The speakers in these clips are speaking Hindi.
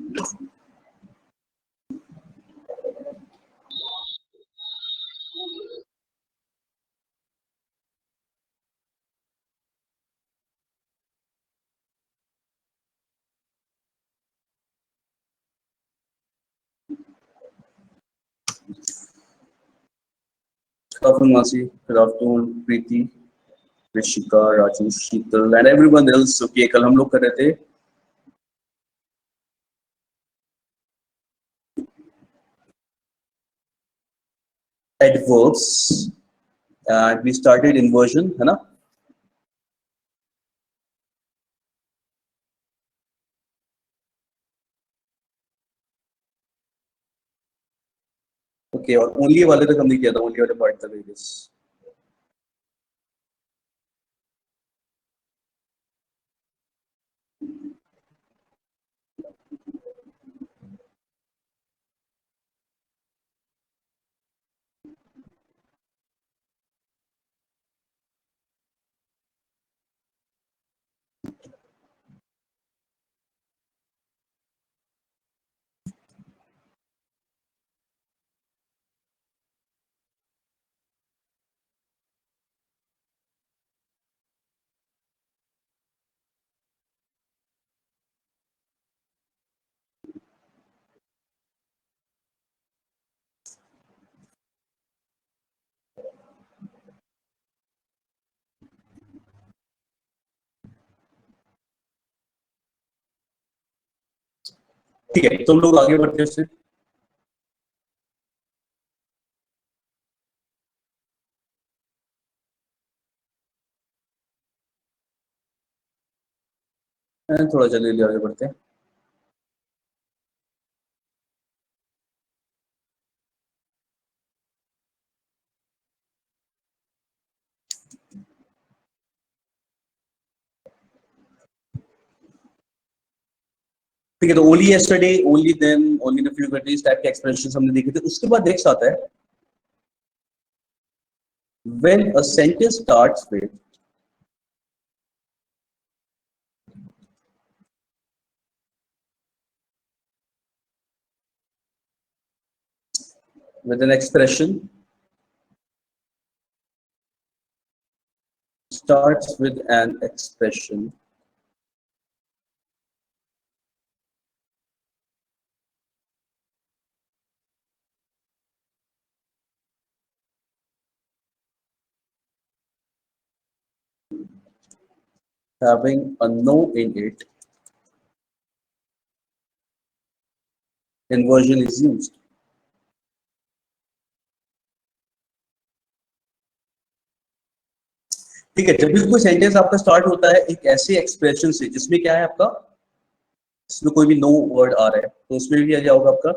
Good afternoon, Masi. Good afternoon, Preeti, Rishika, Raju, Sheetal, and everyone else. Okay, कल हम लोग कर रहे थे adverbs and we started inversion, है ना? Okay, और only वाले तक हमने किया था, only वाले part तक I guess. ठीक है, तुम लोग आगे बढ़ते हैं उससे. थोड़ा जल्दी आगे बढ़ते हैं. ठीक है, तो only yesterday, only then, only in a few countries type के एक्सप्रेशन हमने देखे थे. उसके बाद नेक्स्ट आता है when a sentence starts with an expression, starts with an expression having a no in it, inversion is used. ठीक है, जब भी कोई सेंटेंस आपका स्टार्ट होता है एक ऐसे एक्सप्रेशन से जिसमें क्या है आपका, इसमें कोई भी नो वर्ड आ रहा है तो उसमें भी आ जाओगे आपका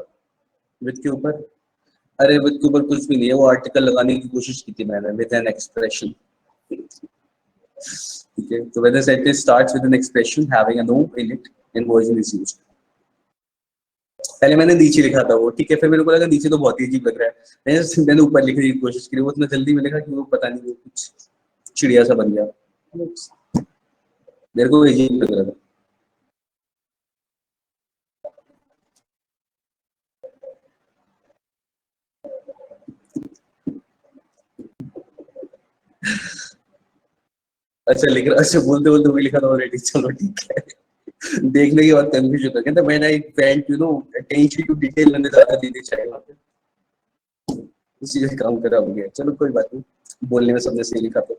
विद के ऊपर. अरे विद के ऊपर कुछ भी नहीं है, वो आर्टिकल लगाने की कोशिश की थी मैंने, विद एन एक्सप्रेशन. ठीक है, तो when the sentence starts with an expression having a no in it, inversion is used. पहले मैंने नीचे लिखा था वो, ठीक है, फिर मेरे को लगा नीचे तो बहुत ही अजीब लग रहा है, मैंने ऊपर लिखने की कोशिश की, वो इतना जल्दी में लिखा कि वो पता नहीं वो कुछ चिड़िया सा बन गया, मेरे को अजीब लग रहा था. अच्छा लिख रहा, अच्छा बोलते बोलते वही लिखा था ऑलरेडी, चलो ठीक है. देखने के बाद कंफ्यूज होता कहता मैंने एक पेंट अटेंशन टू डिटेल मैंने ज्यादा देनी चाहिए वहां पे, उसी का काम करा हो गया. चलो कोई बात नहीं, बोलने में सबने सही लिखा. तो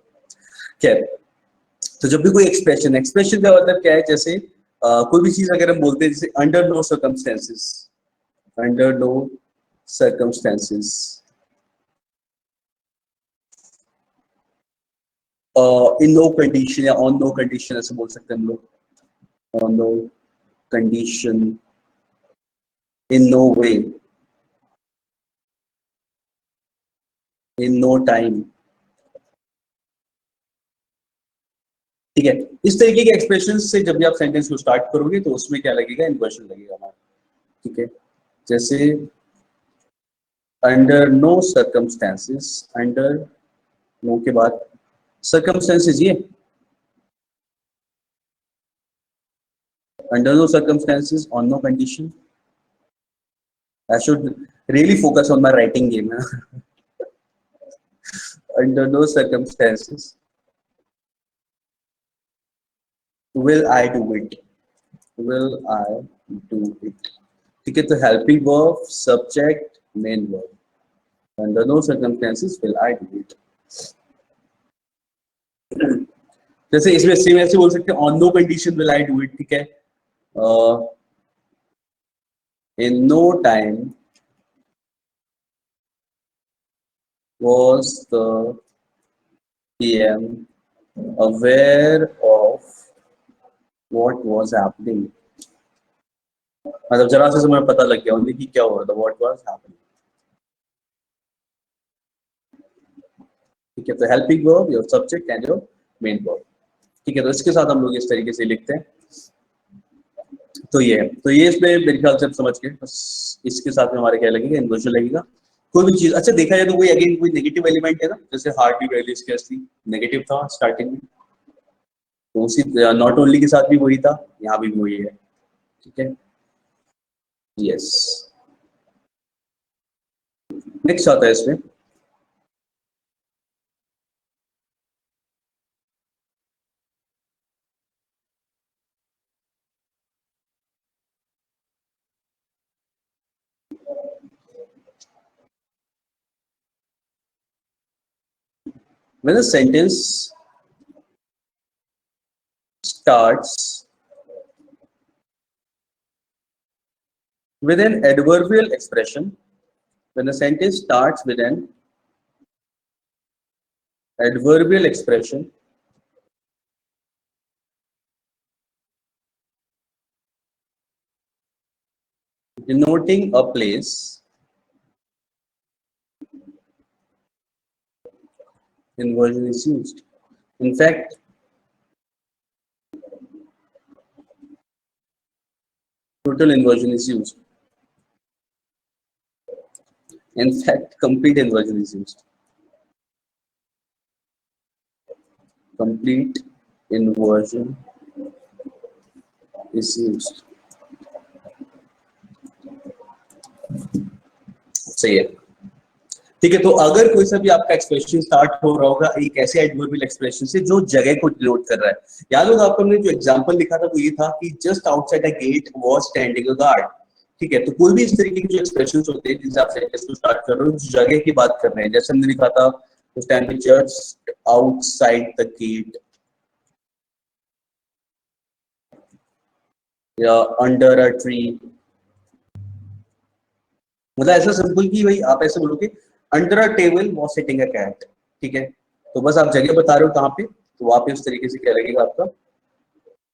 खैर, तो जब भी कोई एक्सप्रेशन, एक्सप्रेशन का मतलब क्या है, जैसे कोई भी चीज अगर हम बोलते हैं जैसे under no circumstances, under no circumstances, in no condition या ऑन नो कंडीशन ऐसे बोल सकते हैं हम लोग. On no condition, in no way, in no time. ठीक है, इस तरीके के एक्सप्रेशन से जब भी आप सेंटेंस को स्टार्ट करोगे तो उसमें क्या लगेगा, इन्वर्जन लगेगा हमारा. ठीक है, जैसे under no circumstances, under no के बाद सर्कमस्टेंसेस, ये Under no circumstances, on no condition. I should really focus on my writing game. Under no circumstances will I do it. Will I do it? ठीक है, तो helping verb, subject, main verb. Under no circumstances will I do it. जैसे इसमें सेम ऐसे बोल सकते हैं, on no condition will I do it. ठीक है, in no time was the PM aware of what was happening. मतलब जरा से समय पता लग गया उन्हें कि क्या हो रहा था, what was happening. ठीक है, तो helping verb, your subject and your main verb. ठीक है, तो इसके साथ हम लोग इस तरीके से लिखते हैं. तो ये है, तो ये इसमें मेरे ख्याल से आप समझ गए. बस इसके साथ में हमारे क्या लगेगा, इन्वर्जन लगेगा. कोई भी चीज अच्छा देखा जाए तो कोई अगेन कोई नेगेटिव एलिमेंट है ना, जैसे हार्ट की वैल्यू स्केर्सली नेगेटिव था स्टार्टिंग में, तो उसी नॉट ओनली के साथ भी वही था, यहाँ भी वही है. ठीक है, यस. नेक्स्ट आता है इसमें when a sentence starts with an adverbial expression, when a sentence starts with an adverbial expression denoting a place, inversion is used. In fact, total inversion is used. In fact, complete inversion is used. Complete inversion is used. सही है. ठीक है, तो अगर कोई सा भी आपका एक्सप्रेशन स्टार्ट हो रहा होगा एक ऐसे एडवर्बियल एक्सप्रेशन से जो जगह को डिनोट कर रहा है. याद होगा आपको हमने जो एग्जांपल लिखा था वो ये था कि just outside a gate was standing a guard. ठीक है, तो कोई भी इस तरीके के जो एक्सप्रेशंस होते हैं जिनसे आप सेंटेंस को स्टार्ट कर रहे हो, जगह की बात कर रहे हैं, जैसे हमने लिखा था standing just outside the gate या अंडर अ ट्री. मतलब ऐसा सिंपल कि भाई आप ऐसे बोलोगे under a table was sitting a cat. ठीक है, तो बस आप जगह बता रहे हो कहाँ पे, तो वहां पे उस तरीके से क्या लगेगा आपका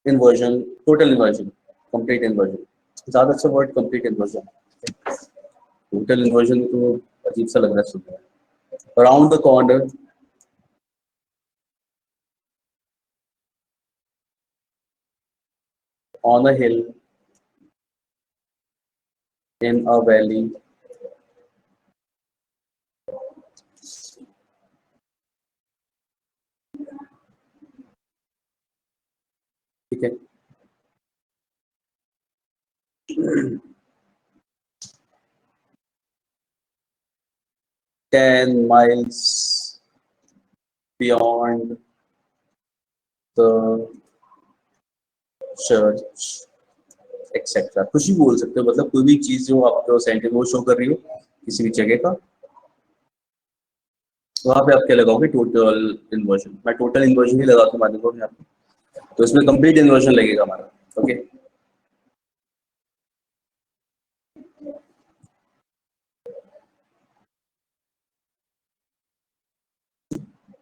inversion, total inversion, complete inversion. ज्यादा अच्छा word complete inversion. Total inversion तो अजीब सा लग रहा है सुनने. Around the corner, on a hill, in a valley. ठीक है, 10 miles beyond the church etcetera. कुछ भी बोल सकते हो, मतलब कोई भी चीज जो आपको सेंटेंस वो शो कर रही हो किसी भी जगह का, वहां पे आप क्या लगाओगे टोटल इन्वर्जन. मैं टोटल इन्वर्जन ही लगा के मान यहाँ पे, तो इसमें कंप्लीट इन्वर्जन लगेगा हमारा. Okay,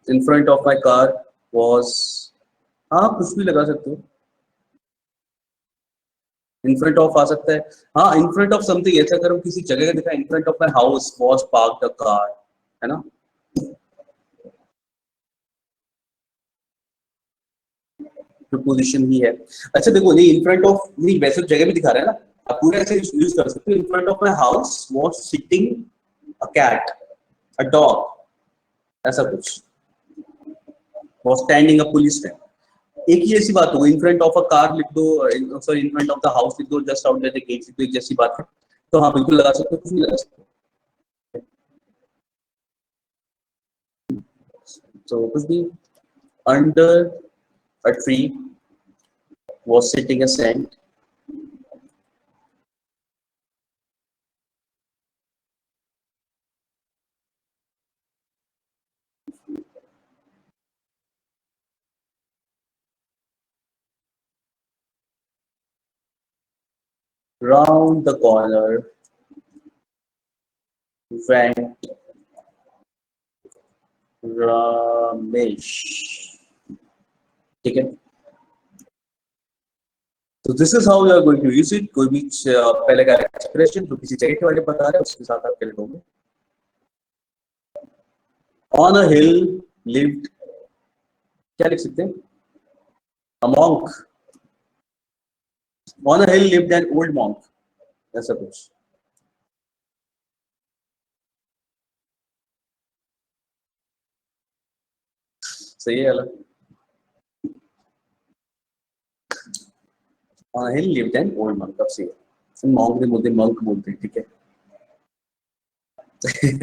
in front of my car was, हाँ कुछ भी लगा सकते हो. इन फ्रंट ऑफ आ सकता है. हाँ, इन फ्रंट ऑफ समथिंग, ऐसा करो किसी जगह का दिखा, इन front of my house was parked a car, है ना. प्रीपोजिशन ही है. अच्छा देखो, नहीं इन फ्रंट ऑफ नहीं, वैसे तो जगह भी दिखा रहा है ना, आप पूरा ऐसे यूज कर सकते हो. In front of my house was sitting a cat, a dog, ऐसा कुछ. Was standing a police man. एक ही ऐसी बात होगी, in front of a car लिख दो, sorry in front of the house लिख दो, जस्ट आउट द गेट लिख दो, एक जैसी बात है। तो हाँ बिल्कुल लगा सकते हो, कुछ भी लगा सकते हो। तो कुछ भी, under a tree was sitting a saint round the corner went Ramesh। ठीक है, तो this is how you are going to use it. कोई भी पहले का एक्सप्रेशन जो किसी जगह के बारे में बता रहा है उसके साथ आप क्या लिखोगे। ऑन अ हिल लिव्ड, क्या लिख सकते हैं, a monk. On a hill lived an old monk, ऐसा कुछ। सही है अलग। On a hill lived an old monk, अब सही है। मॉन्क नहीं बोलते, मॉन्क बोलते हैं, ठीक है।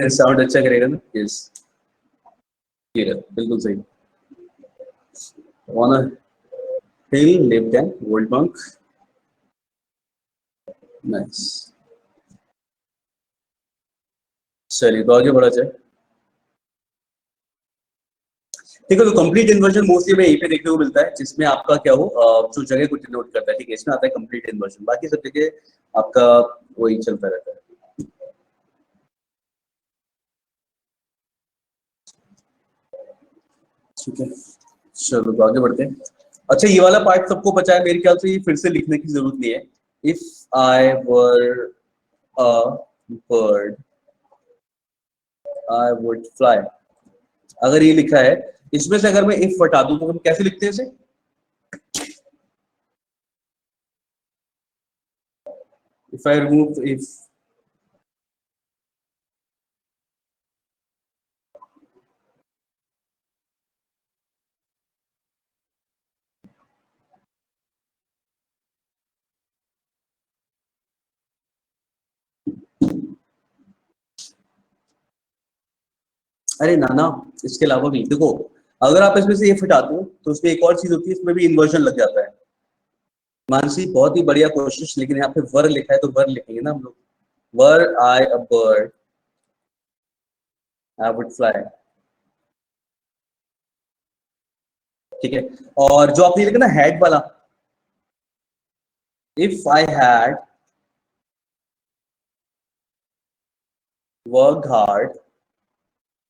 साउंड अच्छा करेगा ना, यस। ठीक है, बिल्कुल सही। On a hill lived an old monk। Nice. चलिए तो आगे बढ़ा जाए। ठीक है, तो कंप्लीट इन्वर्जन मोस्टली में यहीं पे देखने को मिलता है, जिसमें आपका क्या हो, जो जगह को डिनोट करता है, ठीक है, इसमें आता है कंप्लीट इन्वर्जन। बाकी सब जगह आपका वही चलता रहता है। ठीक है, चलो तो आगे बढ़ते हैं। अच्छा, ये वाला पार्ट सबको पता है मेरे ख्याल से, ये फिर से लिखने की जरूरत नहीं है। If I were a bird I would fly. अगर ये लिखा है, इसमें से अगर मैं इफ हटा दूं तो हम कैसे लिखते हैं इसे। इफ आई रिमूव इफ, अरे नाना, इसके अलावा भी देखो, अगर आप इसमें से ये हटा दो तो उसमें एक और चीज होती है, इसमें भी इन्वर्जन लग जाता है। मानसी बहुत ही बढ़िया कोशिश, लेकिन यहाँ पे वर लिखा है तो वर लिखेंगे ना हम लोग। Were I a bird I would fly. ठीक है, और जो आपने लिखा ना हैड वाला, if I had work hard,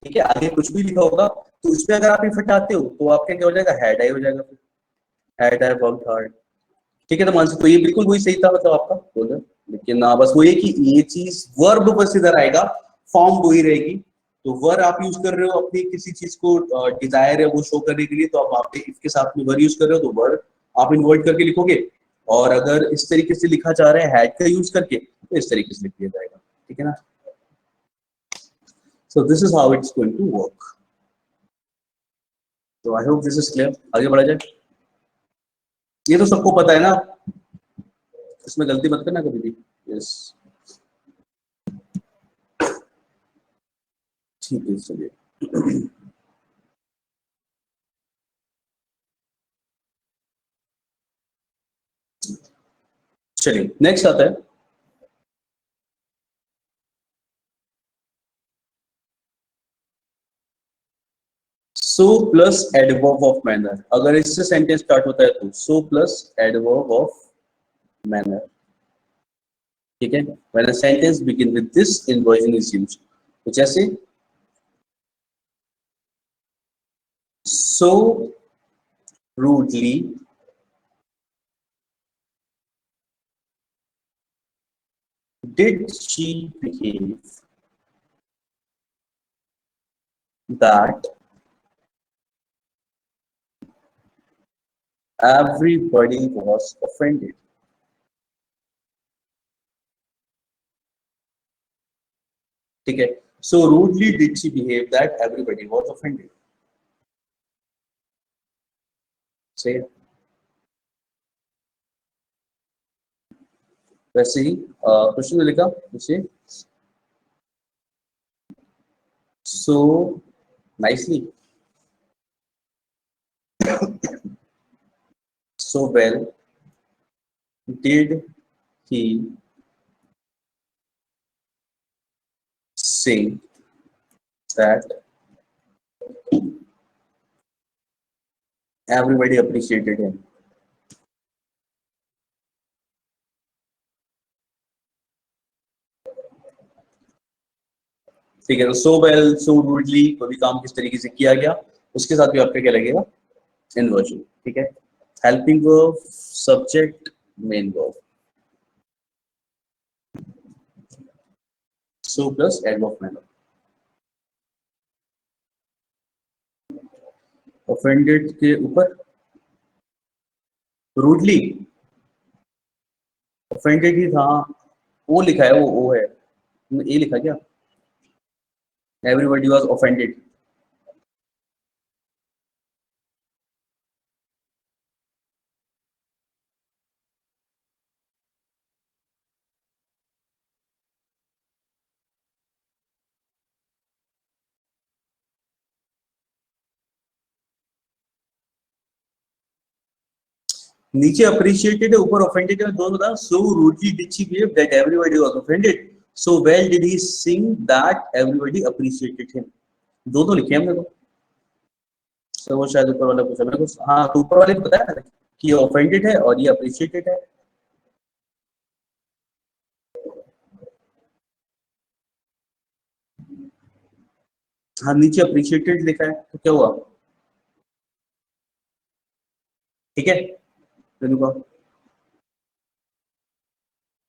ठीक है, आगे कुछ भी लिखा होगा तो उसमें अगर आप इफ हटाते हो तो आपका क्या हो जाएगा, हैड आई हो जाएगा फिर। Had I work hard. ठीक है, तो मानसी तो ये बिल्कुल वही सही था, मतलब आपका बोलो। लेकिन बस वो ये कि ये चीज वर्ब बस इधर आएगा, फॉर्म वही रहेगी। तो वर आप यूज कर रहे हो अपनी किसी चीज को डिजायर है वो शो करने के लिए, तो आप वहां पे इफ के साथ में वर यूज कर रहे हो तो वर आप इन्वर्ट करके लिखोगे। और अगर इस तरीके से लिखा जा रहा है हैड का यूज करके, तो इस तरीके से लिख दिया जाएगा। ठीक है ना। So this is how it's going to work. तो I hope this is clear, आगे बढ़ा जाए। ये तो सबको पता है ना, इसमें गलती मत करना कभी भी। यस, ठीक है, चलिए। चलिए नेक्स्ट आता है, so plus adverb of manner. अगर इससे सेंटेंस स्टार्ट होता है तो so plus adverb of manner. ठीक है, when a sentence begin with this inversion is used. तो जैसे so rudely did she behave that everybody was offended। ठीक है, so rudely did she behave that everybody was offended. सही है। वैसे ही क्वेश्चन में लिखा नीचे, so nicely, so well did he sing that everybody appreciated him. ठीक है, तो सो वेल सो गुडली कोई भी काम किस तरीके से किया गया उसके साथ भी आपका क्या लगेगा, इन्वर्जन। ठीक है, helping verb, subject, main verb, सो प्लस एडवर्ब मैनर। ऑफेंडेड के ऊपर रूडली, ऑफेंडेड ही था, ओ लिखा है, वो ओ है, ए लिखा क्या, एवरीबॉडी वाज ऑफेंडेड। नीचे अप्रिशिएटेड है, ऊपर ऑफेंडेड है, दोनों बता। So rudely did she behave that everybody was offended, so well did he sing that everybody appreciated him. दोनों लिखे हमने तो, तो वो शायद ऊपर वाला पूछा मेरे को। हाँ, तो ऊपर वाले को बताया ना कि ये ऑफेंडेड है और ये अप्रिशिएटेड है। हाँ, नीचे अप्रिशिएटेड लिखा है तो क्या हुआ, ठीक है। मैंने कहा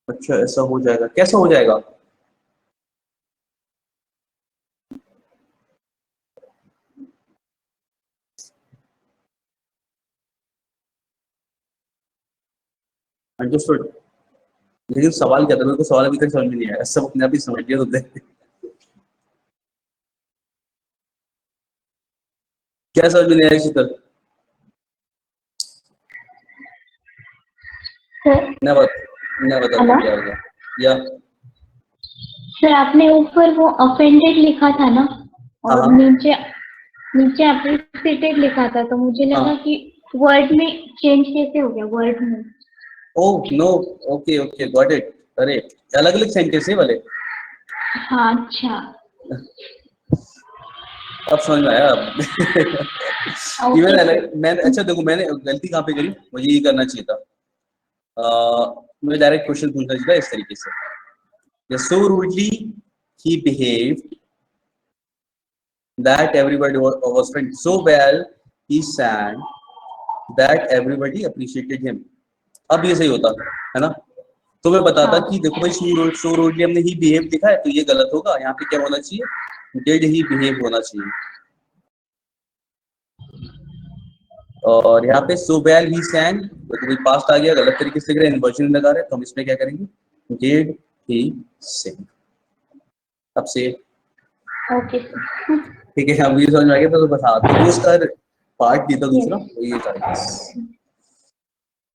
अच्छा ऐसा हो जाएगा, कैसा हो जाएगा, अंडरस्टूड। लेकिन सवाल क्या था, मेरे को सवाल अभी तक समझ में नहीं आया, सब अपने आप ही समझ लिया तुमने। क्या समझ में नहीं आया शीतल, सर मैं बताता हेलो हूँ क्या होगा। या सर, आपने ऊपर वो ऑफेंडेड लिखा था ना, हाँ और हाँ नीचे नीचे अप्रिशिएटेड लिखा था, तो मुझे लगा हाँ, कि वर्ड में चेंज कैसे हो गया वर्ड में। Oh no, okay okay got it. अरे अलग अलग सेंटेंस है वाले, हाँ अच्छा। अब समझ में आया अब। ये ओके मैंने सर। मैंने अच्छा देखो, मैंने गलती कहाँ पे करी, मुझे ये करना चाहिए था, मुझे डायरेक्ट क्वेश्चन पूछना चाहिए था इस तरीके से, so rudely he behaved that everybody was friend, so well he sang that everybody appreciated him। अब ये सही होता है ना, तो मैं बताता कि देखो हाँ भाई, सो रूडली हमने ही बिहेव लिखा है तो ये गलत होगा, यहाँ पे क्या होना चाहिए, डिड ही बिहेव होना चाहिए। और यहाँ पे सो वेल ही सैंग, तो भाई पास्ट आ गया, गलत तरीके से लिख रहे हैं, इन्वर्जन लगा रहे हैं, तो हम इसमें क्या करेंगे, डिड ही सिंग। अब से ओके सर। ठीक है, अब ये समझ में आ गया तो बस। हाँ, तो जो उसका पार्ट नहीं था दूसरा, यस। वो ये था बस।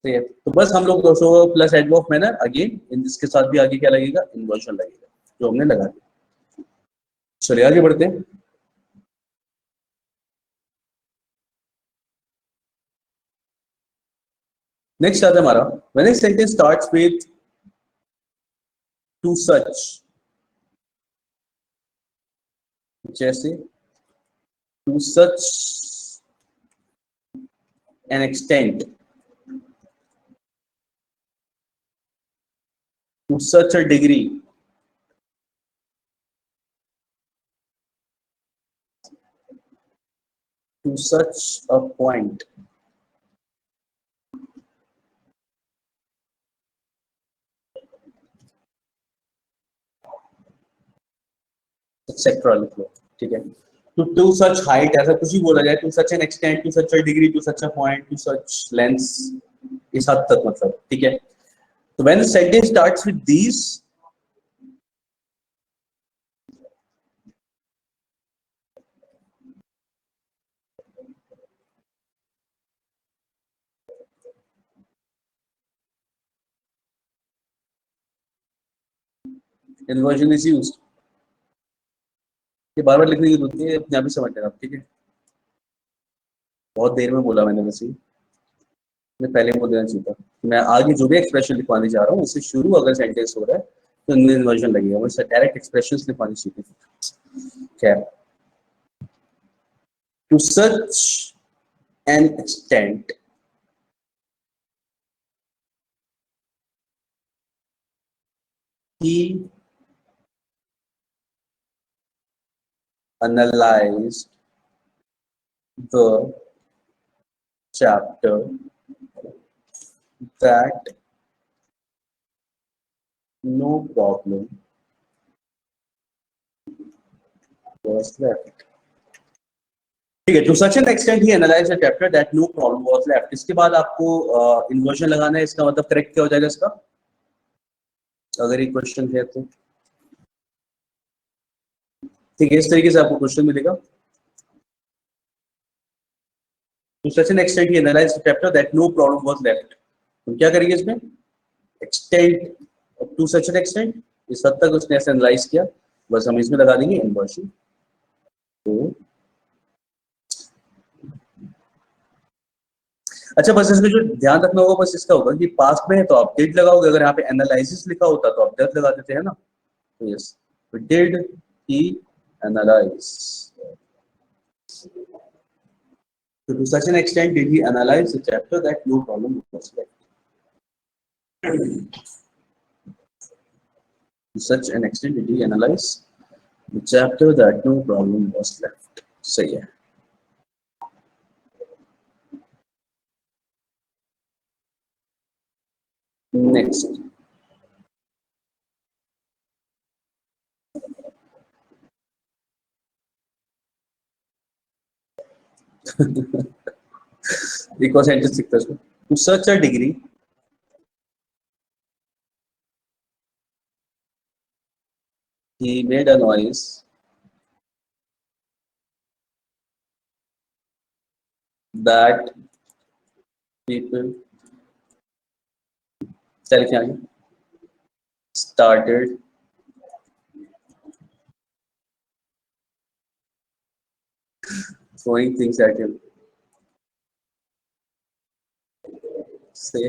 ठीक है, तो बस हम लोग सो प्लस एडवर्ब मैनर अगेन, इसके साथ भी आगे क्या लगेगा, इन्वर्जन लगेगा, जो हमने लगा दिया। चलिए आगे बढ़ते हैं। नेक्स्ट आता है हमारा, when a sentence starts with to such, जैसे to such an extent, to such a degree, to such a point, et cetera लिख लो। ठीक है, टू सच हाइट, ऐसा कुछ भी बोला जाए, to such an extent, to such a degree, to such a point, to such lengths, इस हद तक मतलब। ठीक है, तो when sentence starts with these, inversion is used. ये बार बार लिखने की जरूरत नहीं है, अपने आप ही समझ लेना आप, ठीक है। बहुत देर में बोला मैंने वैसे ही, मैं पहले बोल देना चाहिए था। मैं आगे जो भी एक्सप्रेशन लिखवाने जा रहा हूँ उससे शुरू अगर सेंटेंस हो रहा है तो इन्वर्जन लगेगा, वैसे डायरेक्ट एक्सप्रेशंस लिखवानी चाहिए थी। खैर, to such an extent he analyzed the chapter that no problem was left। ठीक है, to such an extent he analyse the chapter that no problem was left. इसके बाद आपको इन्वर्जन लगाना है, इसका मतलब करेक्ट क्या हो जाएगा इसका, अगर ये क्वेश्चन है तो। ठीक है, इस तरीके से आपको क्वेश्चन मिलेगा। To such an extent he analyse the chapter that no problem was left. हम क्या करेंगे इसमें, extent to such an extent, इस हद तक उसने ऐसे एनालाइज किया, बस हम इसमें लगा देंगे इन्वर्जन। तो अच्छा, बस इसमें जो ध्यान रखना होगा बस इसका होगा कि पास्ट में है तो आप डिड लगाओगे, अगर यहाँ पे एनालिसिस लिखा होता तो आप डर लगा देते हैं ना। तो yes, did he analyse, to such an extent did he analyze the chapter that no problem was left। To such an extent did he analyze the chapter that no problem was left। सही है। नेक्स्ट, एक और सेंटेंस लिखता है। To such a degree he made a noise that people, चल क्या है, started throwing things at him। से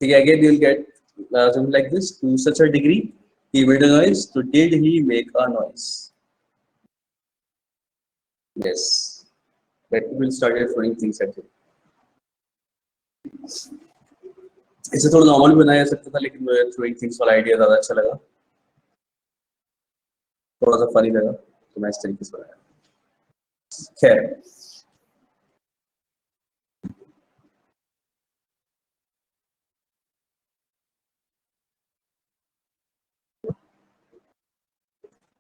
ठीक है, again you'll get something like this, to such a degree he made a noise, so did he make a noise। yes, that people started throwing things at him। इसे थोड़ा नॉर्मल बनाया जा सकता था, लेकिन मुझे थ्रोइंग थिंग्स वाला आइडिया ज्यादा अच्छा लगा, थोड़ा सा फनी लगा, तो मैं इस तरीके से बनाया। खैर,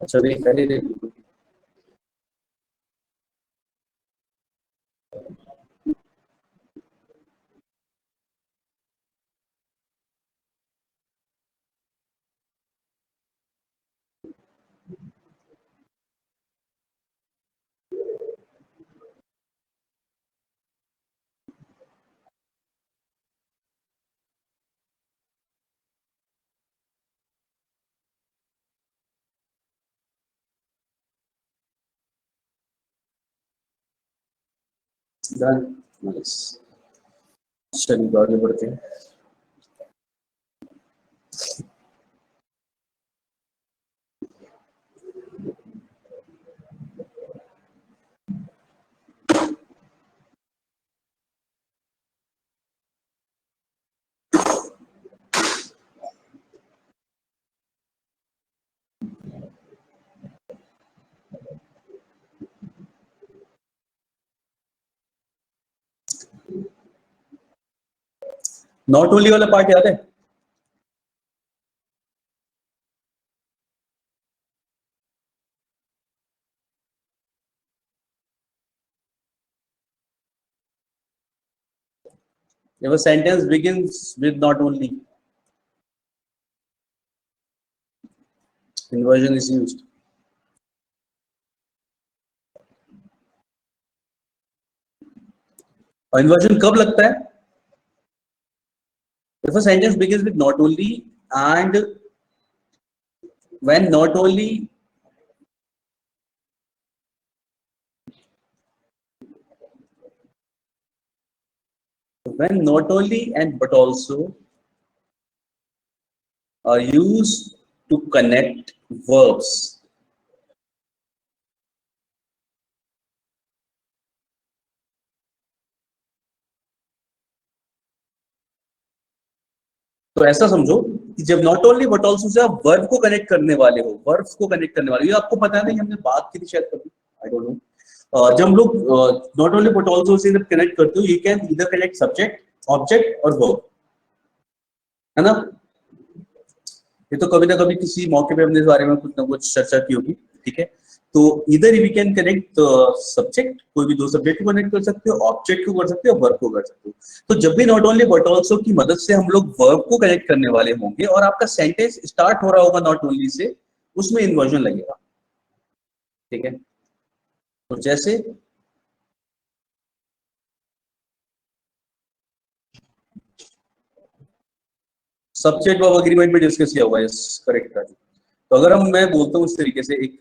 अच्छा नहीं, पहले डन, नाइस। चलिए आगे बढ़ते हैं। नॉट ओनली वाला पार्ट याद है, if a sentence begins with not only, inversion is used। और इन्वर्जन कब लगता है? If a sentence begins with not only and when not only and but also are used to connect verbs. तो ऐसा समझो कि जब not only but also say आप वर्ब को कनेक्ट करने वाले हो, वर्ब्स को कनेक्ट करने वाले हो, ये आपको पता नहीं, हमने बात की थी शायद कभी, आई डोंट नो। जब हम लोग not only but also say जब कनेक्ट करते हो, you can either connect subject, object और वर्ब, है ना? ये तो कभी ना कभी किसी मौके पे हमने इस बारे में कुछ ना कुछ चर्चा की होगी, ठीक है? तो इधर वी कैन कनेक्ट सब्जेक्ट, कोई भी दो सब्जेक्ट को कनेक्ट कर सकते हो, ऑब्जेक्ट को कर सकते हो, वर्ब को कर सकते हो। तो जब भी नॉट ओनली बट ऑल्सो की मदद से हम लोग वर्ब को कनेक्ट करने वाले होंगे और आपका सेंटेंस स्टार्ट हो रहा होगा नॉट ओनली से, उसमें इन्वर्जन लगेगा, ठीक है? तो जैसे सब्जेक्ट वर्ब एग्रीमेंट में डिस्कस किया हुआ है, करेक्ट। तो अगर मैं बोलता हूँ इस तरीके से, एक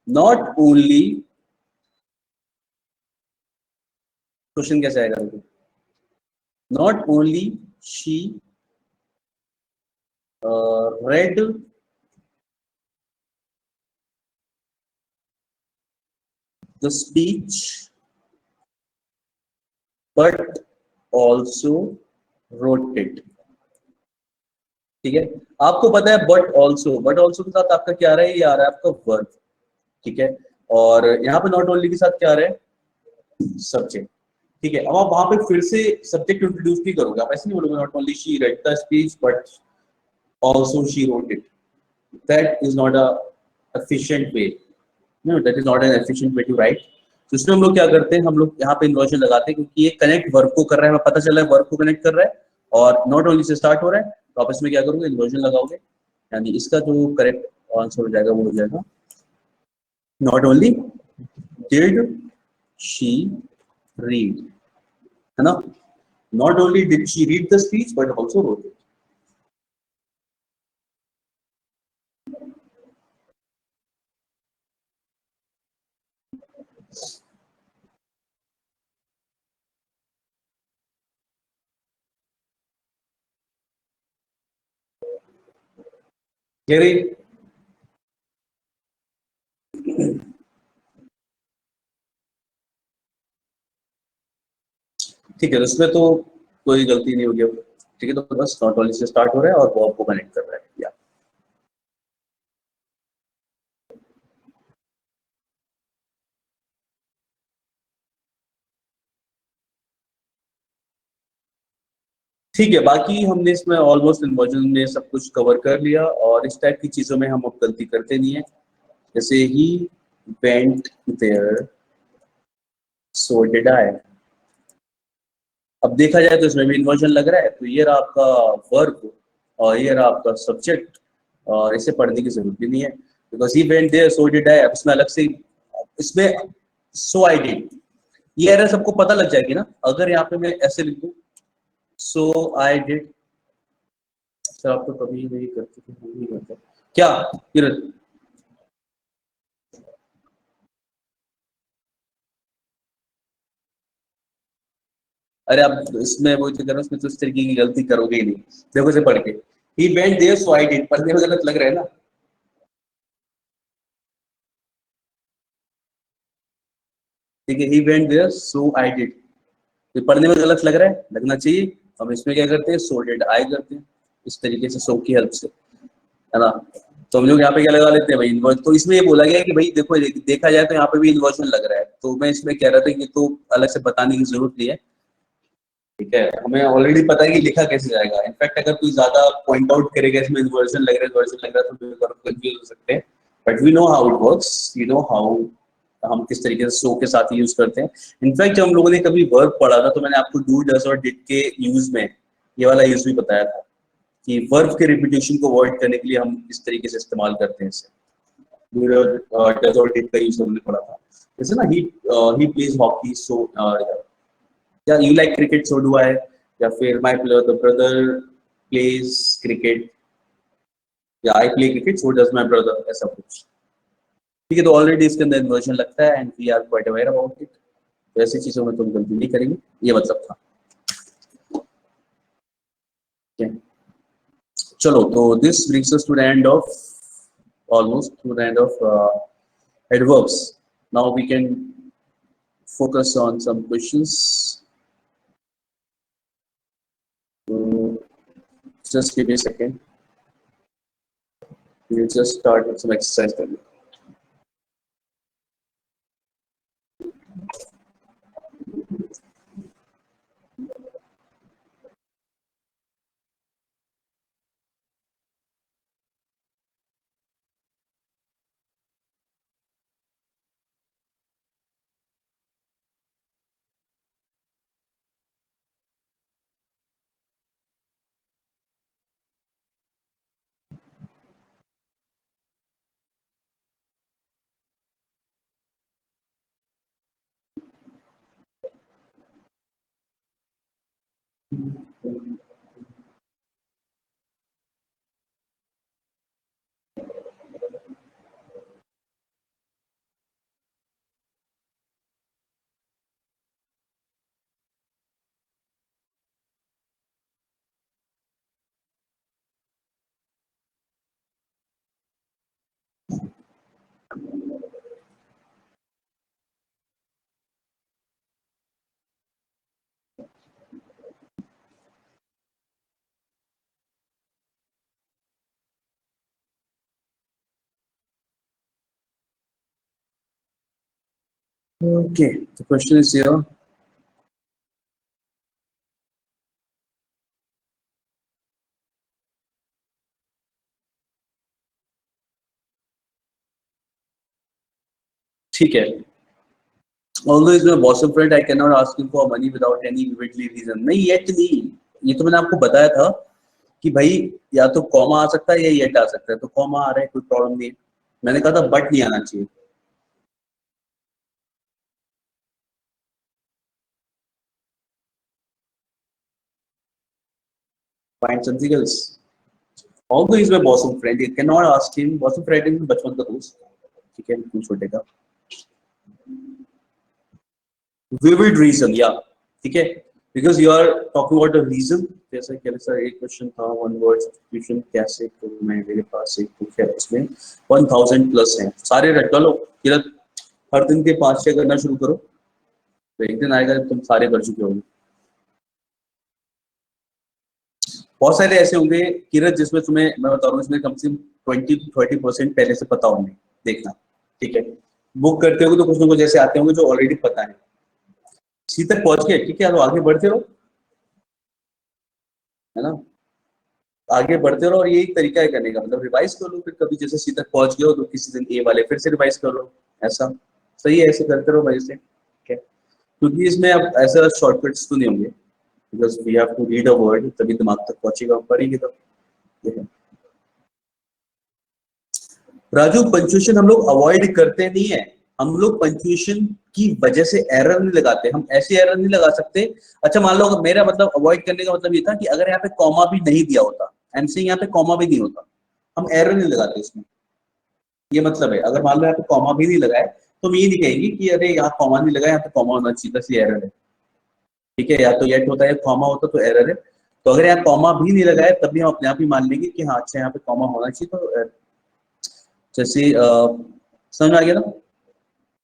नॉट ओनली, क्वेश्चन कैसे आएगा देखो, not only she read the speech but also wrote it, ठीक है? आपको पता है बट ऑल्सो के साथ आपका क्या आ रहा है, ये आ रहा है आपका वर्ब, ठीक है? और यहाँ पे नॉट ओनली के साथ क्या आ रहा है, सब्जेक्ट, ठीक है? अब आप वहां पे फिर से सब्जेक्ट इंट्रोड्यूस नहीं करोगे, आप ऐसे नहीं बोलोगे not only she read the speech but also she wrote it, that is not a efficient way, no, that is not an efficient way to write। तो इसमें हम लोग क्या करते हैं, हम लोग यहाँ पे इन्वर्जन लगाते हैं, क्योंकि ये कनेक्ट वर्ब को कर रहा है, हमें पता चला है वर्ब को कनेक्ट कर रहा है और नॉट ओनली से स्टार्ट हो रहा है, तो आप इसमें क्या करोगे, इन्वर्जन लगाओगे, यानी इसका जो करेक्ट आंसर हो जाएगा वो हो जाएगा not only did she read, है ना? Not only did she read the speech but also wrote it. ठीक है, उसमें तो कोई गलती नहीं होगी अब, ठीक है? तो बस नॉट ओनली से स्टार्ट हो रहा है और वर्ब को कनेक्ट कर रहा है, या ठीक है। बाकी हमने इसमें ऑलमोस्ट इन्वर्जन में सब कुछ कवर कर लिया, और इस टाइप की चीजों में हम अब गलती करते नहीं है, जैसे he went there so did I. अब देखा जाए तो इसमें भी इन्वर्जन लग रहा है, तो ये रहा आपका वर्ब और ये रहा आपका सब्जेक्ट, और इसे पढ़ने की जरूरत भी नहीं है, because he went there so did I. इसमें अलग से, इसमें सो आई डिड, ये एरर सबको पता लग जाएगी ना। अगर यहाँ पे मैं ऐसे लिखूं सो आई डिड, सर आप तो कभी नहीं करते थे, नहीं करते क्या किरण? अरे आप इसमें वो तो करो, इसमें तो इस तरीके की गलती करोगे ही नहीं। देखो इसे पढ़ के, he went there so I did, पढ़ने में गलत लग रहा है ना? ठीक है, he went there so I did, तो पढ़ने में गलत लग रहा है, लगना चाहिए। हम इसमें क्या करते हैं, सो डिड आई करते हैं, इस तरीके से सो की हेल्प से, है ना? तो हम लोग यहाँ पे क्या लगा लेते हैं भाई, इन्वर्स। तो इसमें ये बोला गया है कि भाई देखो, देखा जाए तो यहाँ पे भी इन्वर्जन लग रहा है, तो मैं इसमें कह रहा था कि तो अलग से बताने की जरूरत नहीं है, ठीक है? हमें ऑलरेडी पता है कि लिखा कैसे जाएगा। इनफैक्ट अगर कोई ज्यादा पॉइंट आउट करेगा इसमें इन्वर्जन लग रहा है, इन्वर्जन लग रहा है, तो कंफ्यूज हो सकते हैं, but we know how it works, we know how हम किस तरीके से सो के साथ यूज करते हैं। इनफैक्ट जब हम लोगों ने कभी वर्ब पढ़ा था, तो मैंने आपको डू डज और डिड के यूज में ये वाला यूज भी बताया था कि वर्ब के रिपीटेशन को अवॉइड करने के लिए हम इस तरीके से इस्तेमाल करते हैं इसे। डू डज और डिड का यूज हमने पढ़ा था, जैसे ना ही प्लेज हॉकी, सो या you like cricket so do I, या फिर माय ब्रदर प्लेज क्रिकेट, या I play cricket so does my brother, ऐसा कुछ। ठीक है, तो ऑलरेडी इसके अंदर इन्वर्जन लगता है and we are quite aware about it, तो ऐसी चीजों में तुम गलती नहीं करेंगे, ये मतलब था। ठीक है, चलो, तो this brings us to the end of, almost to the end of adverbs. Now we can focus on some questions. Just give me a second. We'll just start with some exercise. Okay, the question is here. ठीक है, although is my bosom friend, I cannot ask him for money without any vividly reason. नहीं, yet नहीं, ये तो मैंने आपको बताया था कि भाई या तो कॉमा आ सकता है या येट आ सकता है, तो कॉमा आ रहा है, कोई प्रॉब्लम नहीं है। मैंने कहा था बट नहीं आना चाहिए। Find something else. Although he's my bosom friend, you cannot ask him. Bosom friend is बचपन का दोस्त, ठीक है, बिल्कुल छोटे का। Vivid reason, yeah, ठीक है, because you are talking about a reason। जैसे कैसा एक क्वेश्चन था, वन वर्ड सब्स्टिट्यूशन कैसे, तो मैं मेरे पास एक बुक है, उसमें 1000 प्लस है, सारे रट डालो, किरत हर दिन के 5-6 करना शुरू करो, तो एक दिन आएगा जब तुम सारे कर चुके होगे। बहुत सारे ऐसे होंगे किरत जिसमें तुम्हें मैं बता रहा हूँ, इसमें कम से कम 20-30% पहले से पता होंगे, देखना, ठीक है। बुक करते होगे तो कुछ ना कुछ ऐसे आते होंगे जो ऑलरेडी पता है। सी तक पहुंच गए, ठीक है, तो आगे बढ़ते रहो, है ना, आगे बढ़ते रहो, और यही तरीका है करने का, मतलब रिवाइज कर लो, फिर कभी जैसे सी तक पहुंच गए हो तो किसी दिन ए वाले फिर से रिवाइज कर लो, ऐसा सही है, ऐसे करते रहो भाई से, ठीक है, क्योंकि इसमें अब ऐसा शॉर्टकट्स तो नहीं होंगे, because we have to read a word, तभी दिमाग तक पहुंचेगा, पढ़ेंगे तो। राजू, पंचुएशन हम लोग अवॉइड करते नहीं है, हम लोग पंचुएशन की वजह से एरर नहीं लगाते, हम ऐसे एरर नहीं लगा सकते। अच्छा, मान लो मेरा मतलब अवॉइड करने का मतलब ये था कि अगर यहाँ पे कॉमा भी नहीं दिया होता, एम से यहाँ पे कॉमा भी नहीं होता, हम एरर नहीं लगाते इसमें, ये मतलब है। अगर मान लो यहाँ पे कॉमा भी नहीं लगाए तो हम ये नहीं कहेंगे कि अरे यहाँ कॉमा नहीं लगा, यहाँ पे कॉमा होना चाहिए, बस ये एरर है, ठीक है, या तो येट होता है, कॉमा होता तो एरर है। तो अगर यहाँ कॉमा भी नहीं लगाए तब भी हम अपने आप ही मान लेंगे कि हाँ अच्छा यहाँ पे कॉमा होना चाहिए, तो जैसे समझ में आ गया ना,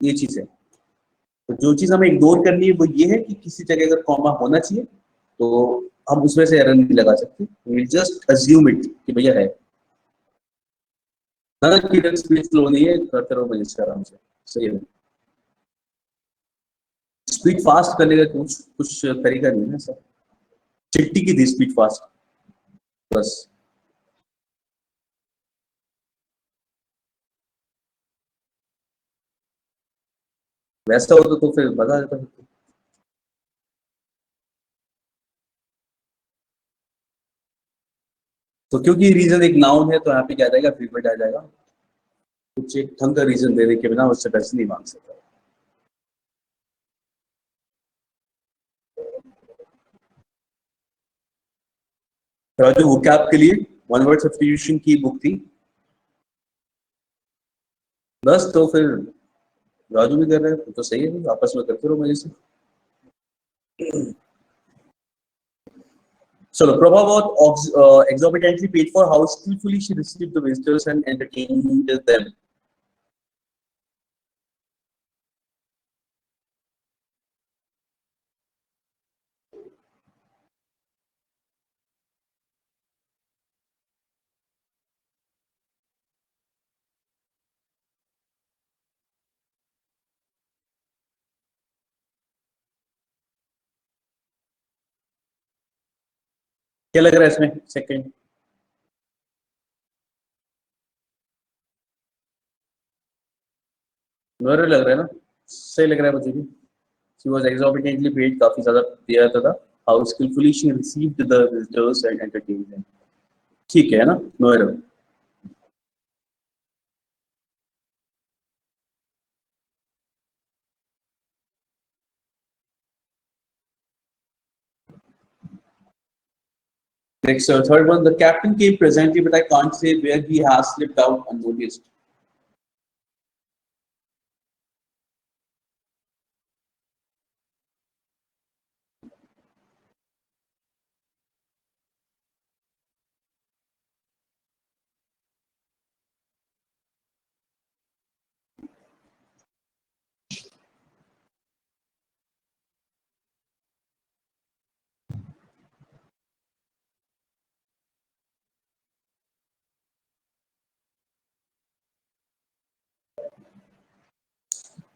ये चीज है। तो जो चीज हमें इग्नोर करनी है वो ये है कि किसी जगह अगर कॉमा होना चाहिए तो हम उसमें से एरर नहीं लगा सकते, विल जस्ट अज्यूम इट कि भैया है ना, कि स्पीड स्लो नहीं है, करते रहो मजे से, आराम से, सही है। स्पीड फास्ट करने का कुछ कुछ तरीका नहीं है सर, चिट्टी की थी स्पीड फास्ट, बस। वैसा होता तो फिर बता देता। तो क्योंकि रीजन एक नाउन है तो यहाँ पे क्या आ जाएगा, फ्रीक्वेंट आ जाएगा, कुछ एक ढंग का रीजन देने के बिना उससे पैसे नहीं मांग सकता। राजू वो क्या आपके लिए वन वर्ड सब्स्टिट्यूशन की बुक थी? बस तो फिर राजू भी कर रहे हैं तो सही है, आपस में करते रहो मजे से। चलो, Prabha was exorbitantly paid for how skillfully she received the visitors and entertained them. क्या लग रहा है इसमें सेकंड? नोयर लग रहा है ना? सही लग रहा है मुझे भी। She was exorbitantly paid, काफी ज्यादा दिया जाता था। How skillfully she received the visitors and entertained them. ठीक है ना, Noire. Next, third one, the captain came presently, but I can't say where he has slipped out unnoticed.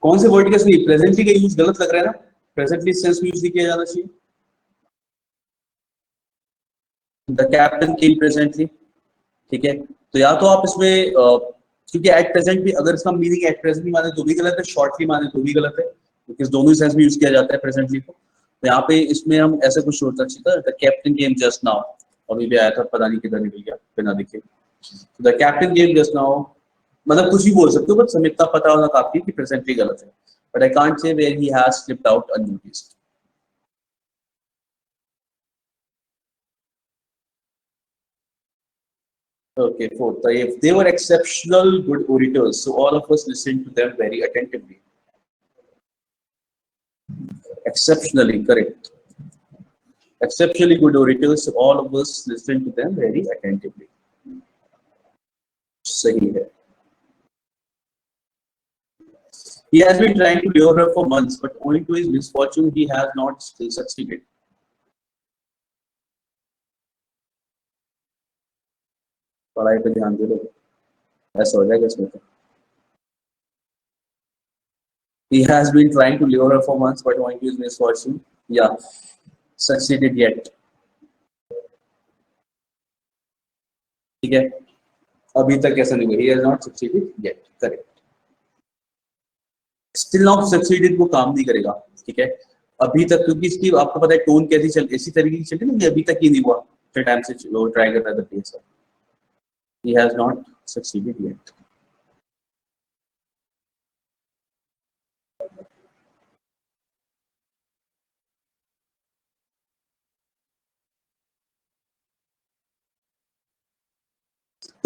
कौन से वर्ड का सही? प्रेजेंटली का यूज गलत लग रहा है ना, प्रेजेंटली सेंस में यूज नहीं किया जाना चाहिए। द कैप्टन केम प्रेजेंटली, ठीक है। तो या तो आप इसमें क्योंकि एट प्रेजेंट भी अगर इसका मीनिंग एट प्रेजेंट माने तो भी गलत है, शॉर्टली माने तो भी गलत है, क्योंकि दोनों ही सेंस में यूज किया जाता है प्रेजेंटली को। तो यहाँ पे इसमें हम ऐसे कुछ सोच सकते थे, the captain came just now, अभी भी आया था, पता नहीं किधर निकल गया बिना दिखे। The captain came just now, मतलब कुछ भी बोल सकते हो, बट समय इतना पता होना काफी है कि प्रेजेंटली गलत है। But I can't say where he has slipped out unnoticed. Okay, fourth. If they were exceptional good orators, so all of us listened to them very attentively. Exceptionally correct. Exceptionally good orators, so all of us listened to them very attentively. सही है. He has been trying to lure her for months, but owing to his misfortune, he has not still succeeded. पढ़ाई पे ध्यान दे लो, ऐसा हो जाएगा इसमें तो. He has been trying to lure her for months, but owing to his misfortune, yeah, succeeded yet. ठीक है, अभी तक ऐसा नहीं हुआ. He has not succeeded yet. Correct. Still not succeeded वो काम नहीं करेगा, ठीक है, अभी तक, क्योंकि इसकी आपको पता है टोन कैसी चल, इसी तरीके की चलती है ना, अभी तक ही नहीं हुआ, फिर टाइम से वो ट्राई कर रहा था sir. He has not succeeded yet.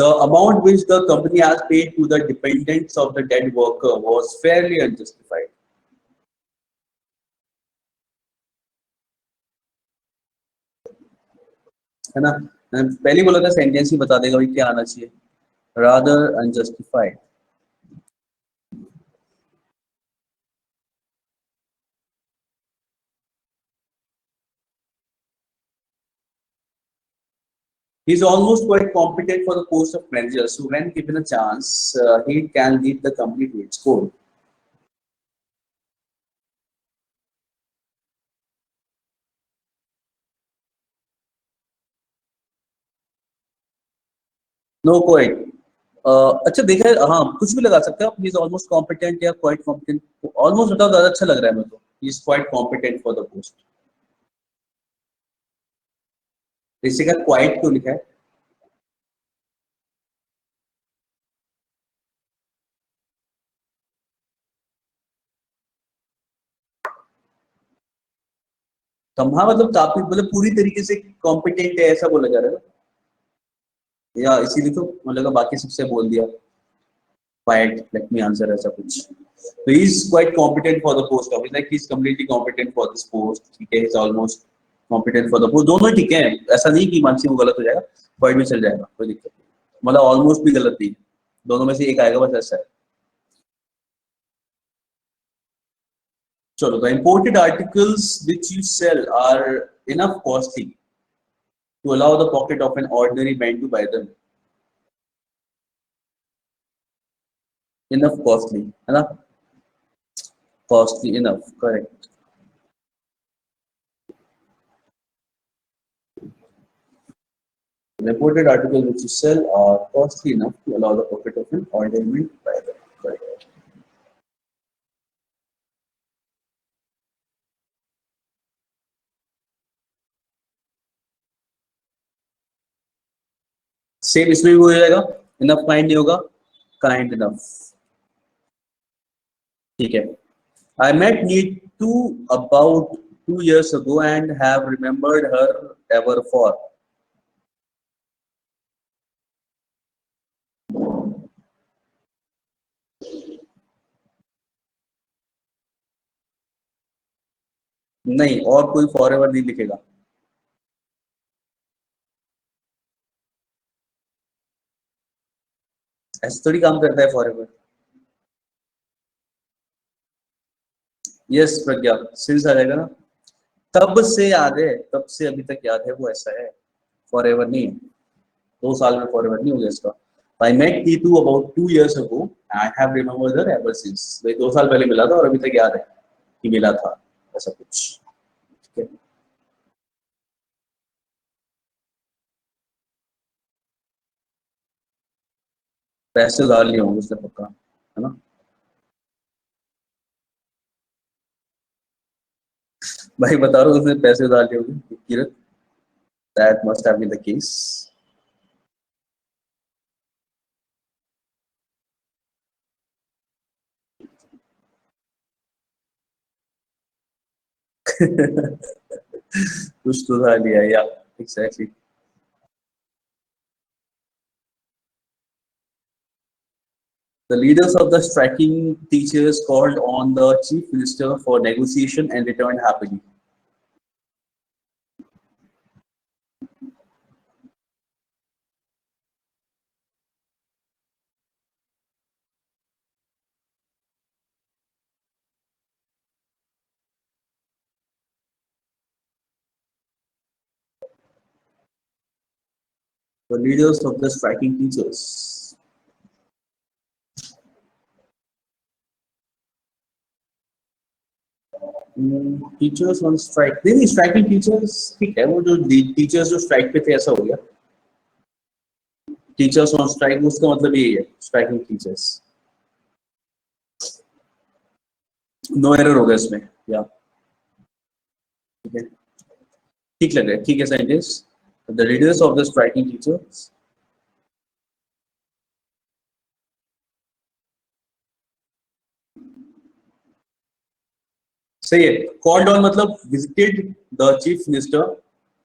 The amount which the company has paid to the dependents of the dead worker was fairly unjustified. है ना, पहले बोला था सेंटेंस ही बता देगा भाई क्या आना चाहिए. rather unjustified. He's almost quite competent for the post of manager, so when given a chance, he can lead the company to its goal. Know quite. अच्छा देखा है, हाँ कुछ भी लगा सकते हैं आप. ही इज ऑलमोस्ट कॉम्पिटेंट या क्वाइट कॉम्पिटेंट, ऑलमोस्ट बताओ, ज्यादा अच्छा लग रहा है मेरे को. He is quite competent for the post. इसी का क्वाइट क्यों लिखा है? हाँ मतलब काफी मतलब पूरी तरीके से कॉम्पिटेंट है ऐसा बोला जा रहा है या इसीलिए तो मतलब बाकी सबसे बोल दिया फाइट लेट मी आंसर ऐसा कुछ तो he is quite competent for the post office like he is completely competent for this post ठीक है, is almost competent for the post, दोनों ठीक है, ऐसा नहीं कि मानसी वो गलत हो जाएगा, वर्ड में चल जाएगा कोई दिक्कत नहीं, मतलब ऑलमोस्ट भी गलत नहीं है, दोनों में से एक आएगा बस ऐसा है। चलो the imported articles which you sell are enough costly to allow the pocket of an ordinary man to buy them. Enough costly, है ना? Costly enough, correct. Reported articles which you sell are costly enough to allow the pocket of an ordinary man to buy them. Correct. Same इसमें भी हो जाएगा, इनफ काइंड नहीं होगा, काइंड इनफ, ठीक है। I met Neetu about 2 years ago and have remembered her ever for. नहीं और कोई फॉर एवर नहीं लिखेगा, ऐसे थोड़ी काम करता है for ever. Yes Pragya since आ जाएगा ना, तब से याद है, तब से अभी तक याद है वो ऐसा है, फॉर एवर नहीं है, 2 साल में फॉर एवर नहीं हो गया इसका। I met Titu about 2 years ago, I have remembered her ever since, भाई 2 साल पहले मिला था और अभी तक याद है कि मिला था, ऐसा कुछ, ठीक है। पैसे उधार लिए होंगे उसने पक्का, है ना? भाई बता रहा हूँ उसने पैसे उधार लिए होंगे Kirat, that must have been the case. कुछ तो उधार लिया या exactly. The leaders of the striking teachers called on the chief minister for negotiation and returned happily. The leaders of the striking teachers. Teachers on strike, नहीं स्ट्राइकिंग टीचर्स ठीक है, वो जो टीचर्स जो स्ट्राइक पे थे ऐसा हो गया, टीचर्स ऑन स्ट्राइक उसका मतलब यही है स्ट्राइकिंग टीचर्स, नो एरर होगा इसमें या, ठीक है, ठीक लग रहा है, ठीक है scientist, the leaders of the striking teachers. सही है, कॉल्ड ऑन मतलब विजिटेड द चीफ मिनिस्टर,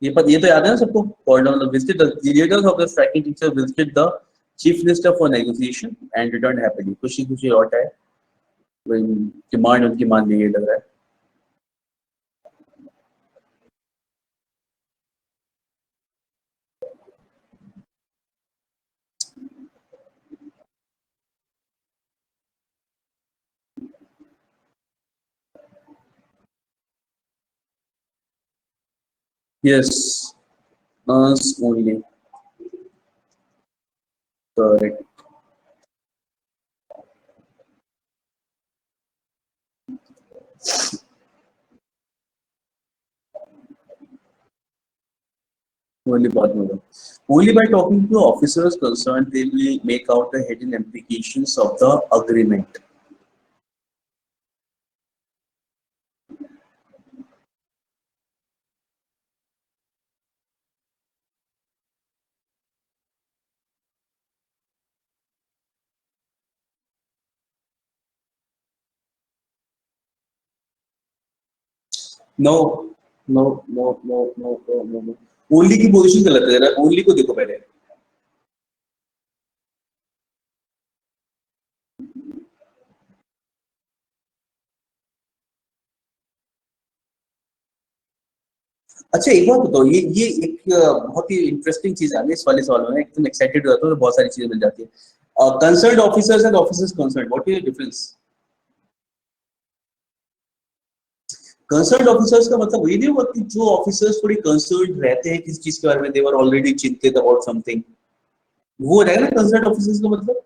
ये तो याद है ना सबको, called on visited the leaders of the striking teacher visited the chief minister for negotiation and return happily, खुशी खुशी लौट आए, डिमांड उनकी मान ली गई लग रहा है। Yes, us only. Correct. Only बात होगा. Only by talking to officers concerned, they will make out the hidden implications of the agreement. No, no no no no no no no, only की पोजीशन गलत है, जरा ओनली को देखो पहले। अच्छा एक बात बताओ, ये एक बहुत ही इंटरेस्टिंग चीज आ गई इस वाले सवाल में, एकदम एक्साइटेड हो जाता हूँ तो बहुत सारी चीजें मिल जाती है। Concerned officers and officers concerned, what is the difference? Concerned officers का मतलब ये नहीं होगा कि जो ऑफिसर्स थोड़ी कंसर्न्ड रहते हैं किसी चीज के बारे में, दे वर ऑलरेडी चिंतित अबाउट समथिंग, वो रहेगा ना कंसर्न्ड ऑफिसर्स का मतलब।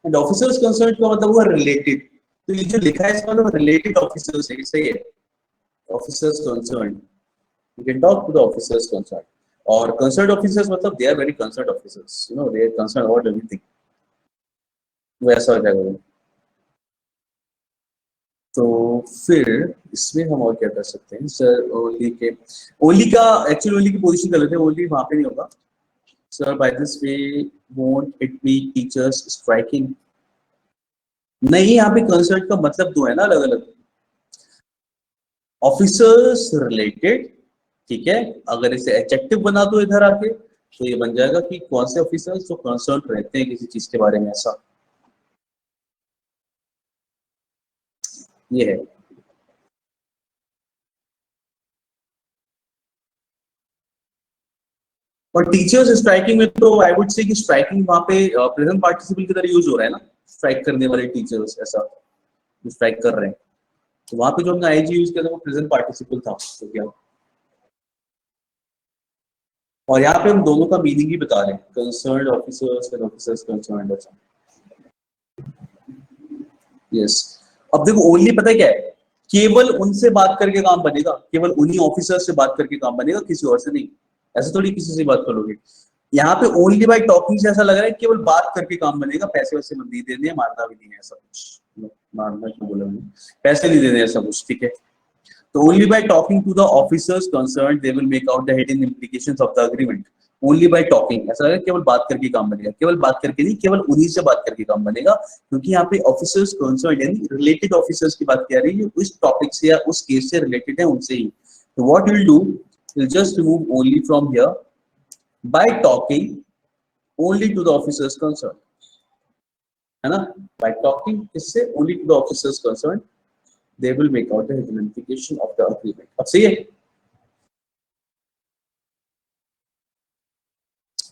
एंड ऑफिसर्स कंसर्न्ड का मतलब वो रिलेटेड। तो ये जो लिखा है इसका मतलब रिलेटेड ऑफिसर्स है, सही है। Officers concerned, you can talk to the officers concerned, और concerned officers मतलब they are very concerned officers, you know, they are concerned about everything, वैसा हो जाएगा वो। तो फिर इसमें हम और क्या कर सकते हैं सर? ओनली के, ओनली का एक्चुअली ओनली की पोजीशन गलत है, ओनली वहां पे नहीं होगा sir. By this way won't it be teachers striking? नहीं, यहाँ पे कंसर्न का मतलब दो है ना अलग अलग। ऑफिसर्स रिलेटेड, ठीक है, अगर इसे एडजेक्टिव बना दो इधर आके तो ये बन जाएगा कि कौन से ऑफिसर्स जो कंसर्न रहते हैं किसी चीज के बारे में, ऐसा ये है। और टीचर्स स्ट्राइकिंग में तो आई वुड से कि स्ट्राइकिंग वहां पे प्रेजेंट पार्टिसिपल की तरह यूज हो रहा है ना, स्ट्राइक करने वाले टीचर्स, ऐसा स्ट्राइक कर रहे हैं। तो वहां पे जो हमने आईजी यूज किया था वो प्रेजेंट पार्टिसिपल था, तो क्या। और यहाँ पे हम दोनों का मीनिंग ही बता रहे हैं, concerned officers and officers concerned, ऐसा। यस। अब देखो ओनली पता है क्या है, केवल उनसे बात करके काम बनेगा, केवल उन्हीं ऑफिसर से बात करके काम बनेगा, किसी और से नहीं। ऐसा थोड़ी किसी से बात करोगे। यहाँ पे ओनली बाय टॉकिंग से ऐसा लग रहा है केवल बात करके काम बनेगा, पैसे वैसे मत नहीं देने, मारना भी नहीं है, ऐसा कुछ मारना क्यों बोला मैंने, पैसे नहीं देने ऐसा कुछ, ठीक है। तो only by talking to the officers concerned they will make out the hidden implications of the agreement. Only by talking, ऐसा लगा केवल बात करके काम बनेगा, केवल बात करके नहीं, केवल उन्हीं से बात करके काम बनेगा, क्योंकि यहाँ पे ऑफिसर्स कंसर्न्ड यानी रिलेटेड ऑफिसर्स की बात कर रही है, उस टॉपिक से या उस केस से रिलेटेड है, उनसे ही। तो what will do, will just remove only from here by talking only to the officers concerned, है ना। बाय टॉकिंग किससे, only to the officers concerned they will make out the implementation of the agreement. अब सही है,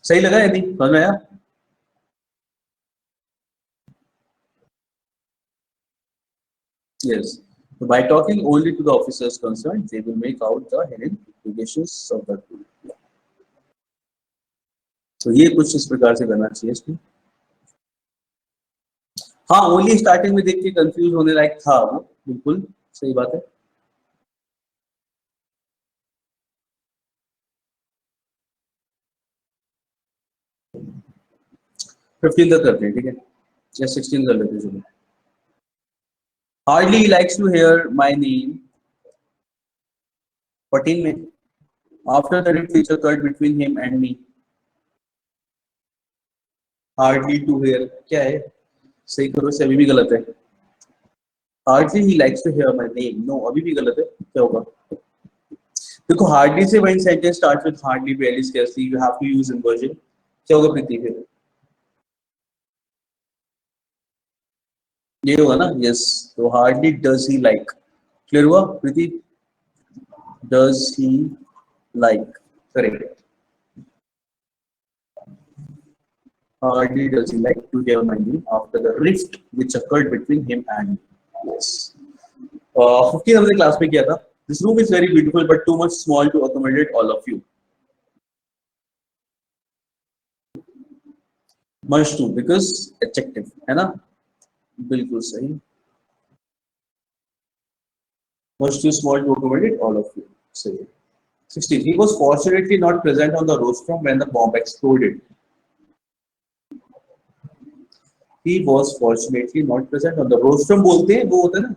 सही लगा या नहीं, समझ में आया? Yes. So by talking only to the officers concerned, they will make out the hidden implications of the agreement. तो ये कुछ इस प्रकार से करना चाहिए इसमें। हाँ, ओनली स्टार्टिंग में देख के कंफ्यूज होने लायक था वो, बिल्कुल सही बात है। फिफ्टीन तक करते हैं, ठीक है, या 16 कर लेते हैं। Hardly likes to hear my name, 14 में, after the rift which occurred between him and me. Hardly to hear क्या है, सही करो से, अभी भी गलत है। हार्डली ही likes to hear my name, no अभी भी गलत है, क्या होगा? देखो हार्डली से when sentence starts with hardly, barely, scarcely, you have to use inversion, क्या होगा प्रीति फिर? ये होगा ना, यस। तो hardly does he like, clear हुआ Preeti? Does he like, correct. Hardly does he like to hear my name after the rift which occurred between him and me. Yes. 15 हमने क्लास में किया था। This room is very beautiful but too much small to accommodate all of you. Much too because adjective है ना, बिल्कुल सही। Much too small to accommodate all of you. सही। 16. He was fortunately not present on the rostrum when the bomb exploded. He was fortunately not present on the rostrum, बोलते हैं वो होता है ना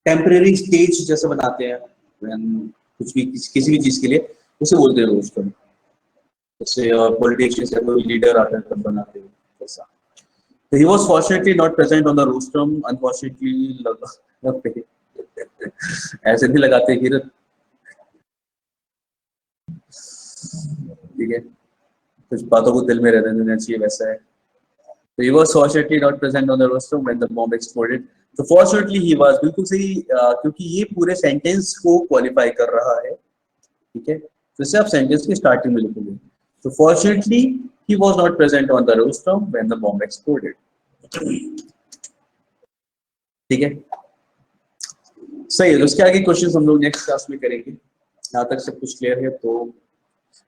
टेम्परेरी स्टेज जैसे बनाते हैं कुछ भी किसी भी चीज के लिए, उसे बोलते हैं रोस्टर। जैसे पॉलिटिशियंस या कोई लीडर आता है तब बनाते हैं ऐसा। तो he was fortunately not present on the rostrum, unfortunately लगा पे ऐसे नहीं लगाते किरण, ठीक है, कुछ बातों को दिल में रहने देना चाहिए, वैसा है। So he was fortunately not present on the rostrum when the bomb exploded. तो fortunately he was, बिल्कुल सही, क्योंकि ये पूरे सेंटेंस को क्वालिफाई कर रहा है, ठीक है, तो इसे आप सेंटेंस की स्टार्टिंग में लिखोगे। तो fortunately he was not present on the rostrum when the bomb exploded, ठीक है, सही है। तो उसके आगे क्वेश्चंस हम लोग नेक्स्ट क्लास में करेंगे। यहाँ तक सब कुछ क्लियर है, तो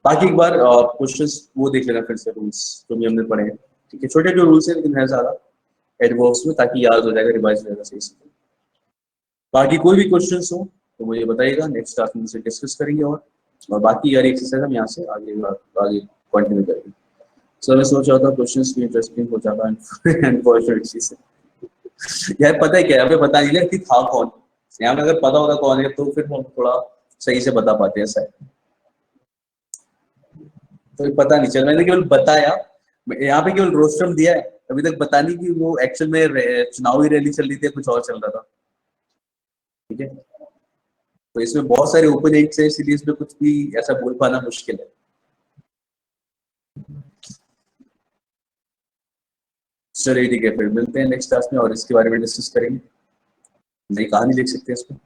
बाकी एक बार क्वेश्चंस वो देख लेना फिर से, रूल्स जो भी हमने पढ़े हैं, ठीक है, छोटे जो रूल्स हैं लेकिन है ज्यादा एडवर्ब्स में, ताकि याद हो जाएगा, रिवाइज हो जाएगा सही से। बाकी कोई भी क्वेश्चंस हो तो मुझे बताइएगा, नेक्स्ट क्लास में उसे डिस्कस करेंगे। और बाकी यार एक्सरसाइज हम यहाँ से आगे कंटिन्यू करेंगे। सो मैं सोच रहा था क्वेश्चंस भी इंटरेस्टिंग हो जाता है अनफॉर्चुनेटली से। यार पता है क्या, हमें पता नहीं लगती था कौन, यहाँ में अगर पता होता कौन है तो फिर हम थोड़ा सही से बता पाते हैं शायद, तो पता नहीं चल, मैंने केवल बताया, यहाँ पे केवल रोस्टरम दिया है, अभी तक पता नहीं कि वो एक्चुअल में चुनावी रैली चल रही थी, कुछ और चल रहा था, ठीक है। तो इसमें बहुत सारे ओपोनेंट्स है, इसलिए इसमें कुछ भी ऐसा बोल पाना मुश्किल है। चलिए ठीक है, फिर मिलते हैं नेक्स्ट क्लास में और इसके बारे में डिस्कस करेंगे, नई कहानी लिख सकते हैं इसमें।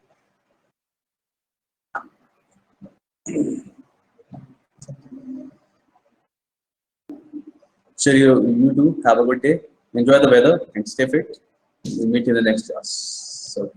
चलिए, you do have a good day, enjoy the weather and stay fit. We'll meet you in the next class. So